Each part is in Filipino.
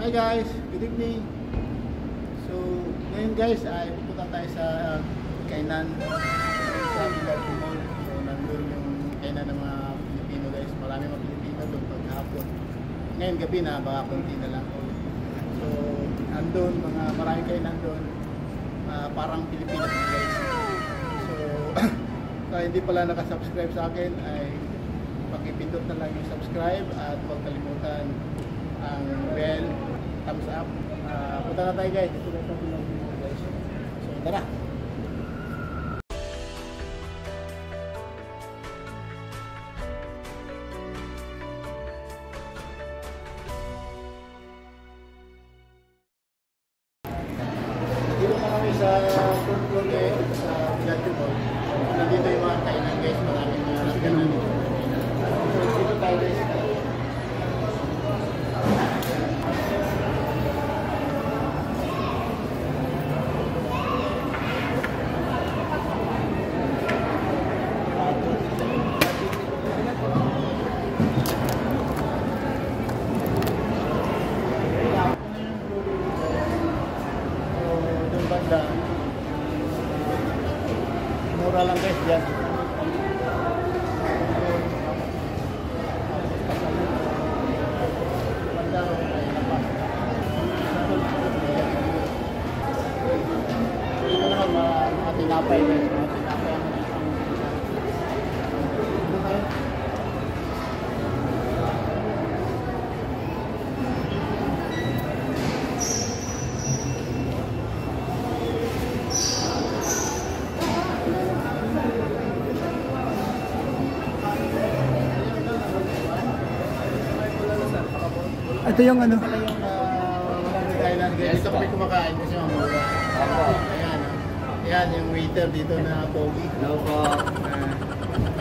Hi guys, good evening. So, ngayon guys ay pupunta tayo sa kainan sa Village Mall. So, nandun yung kainan ng mga Pilipino guys. Marami mga Pilipino doon paghapon. Ngayon gabi na, baka konti na lang. So, nandun, maraming kainan doon. Parang Pilipinas guys. So, kaya hindi pala nakasubscribe sa akin ay pakipindot na lang yung subscribe at huwag kalimutan ang bell, thumbs up. Punta na tayo guys. Ito na ito guys. So tara. Dito na kami sa food floor ngayon sa Village Mall. Nandito yung mga kainan guys. Maraming kainan dito. So dito tayo guys. Mura lang guys dyan. Ito naman mga tinapay guys. Mga tinapay. Ito yung ano? Ito yung walang kailan guys. Dito kami kumakain kasi mamura. Ayan. Ayan yung waiter dito na pogi. Hello po.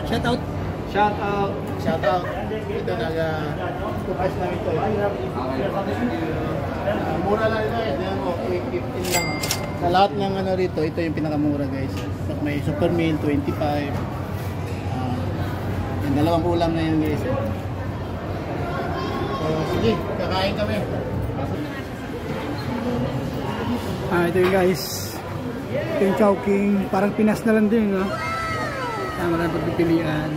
Shout out. Shout out. Shout out. Ito nag-kupas namin ito. Mura lang ito eh. Tignan mo, 15 lang. Sa lahat ng ano rito, ito yung pinakamura guys. May super meal, 25. Yung dalawang ulam na yun guys. So sige, kakain kami. Ito yung guys. Ito yung Chowking. Parang Pinas na lang din, no? Tama na pagpipilian.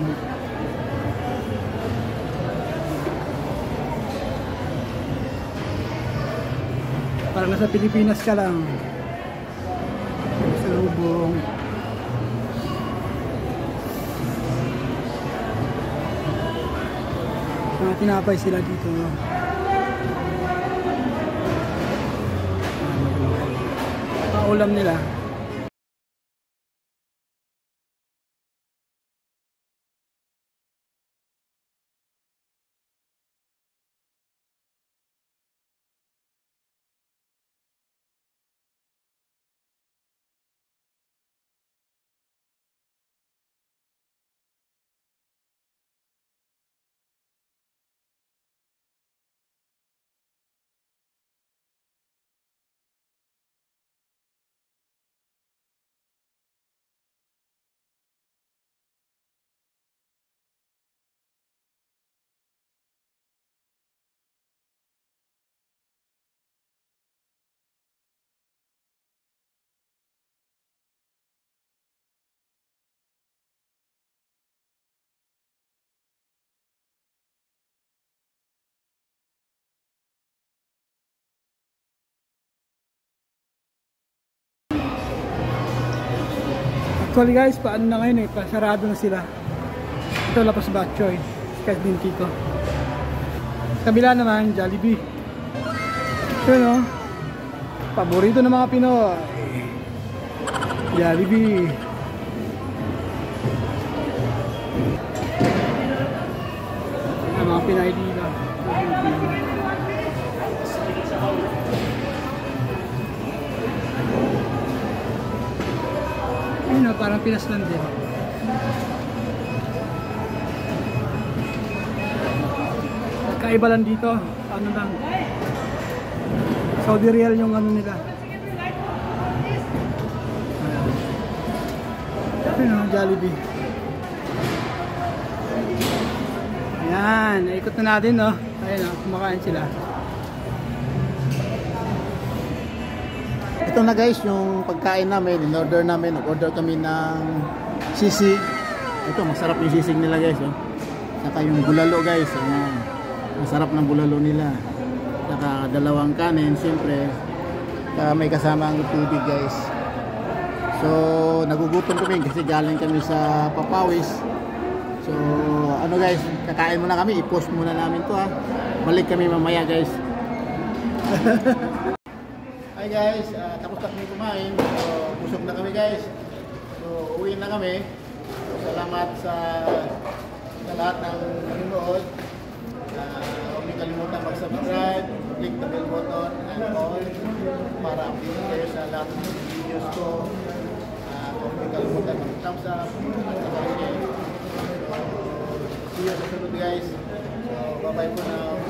Parang nasa Pilipinas ka lang. Sa lubong. Mga tinapay sila dito. Mga ulam nila. Actually guys, paano na ngayon eh, pasarado na sila. Ito Lapas Batchoy, kahit din dito. Kabila naman, Jollibee. Ito no, paborito ng mga Pinoy, Jollibee. Ang mga Pinay dito. Ayun o, parang Pinas lang din. Kaiba lang dito, ano lang, Saudi Real yung ano nila. Ayun o, Jollibee. Ayan, ikot na natin no. Ayun o, kumakain sila. ito na guys yung pagkain namin, in-order namin. Nag-order kami ng sisig. Ito, masarap yung sisig nila guys. Oh. Saka yung bulalo guys. Ayan. Masarap ng bulalo nila. Saka dalawang kanin, siyempre. May kasamang tubig guys. So, nagugutom kami kasi galing kami sa Papawis. So, ano guys, kakain muna kami. I-post muna namin to ha. Balik kami mamaya guys. Hi guys, tapos na kami kumain. So, busog na kami guys. So, uwi na kami. So, salamat sa lahat ng nanonood. Huwag niyo kalimutan mag-subscribe, click the bell button and all para update kayo sa lahat ng videos ko. Huwag niyo kalimutan mag-thumbs up at saka share. See you sa sunod guys. So, bye bye po now.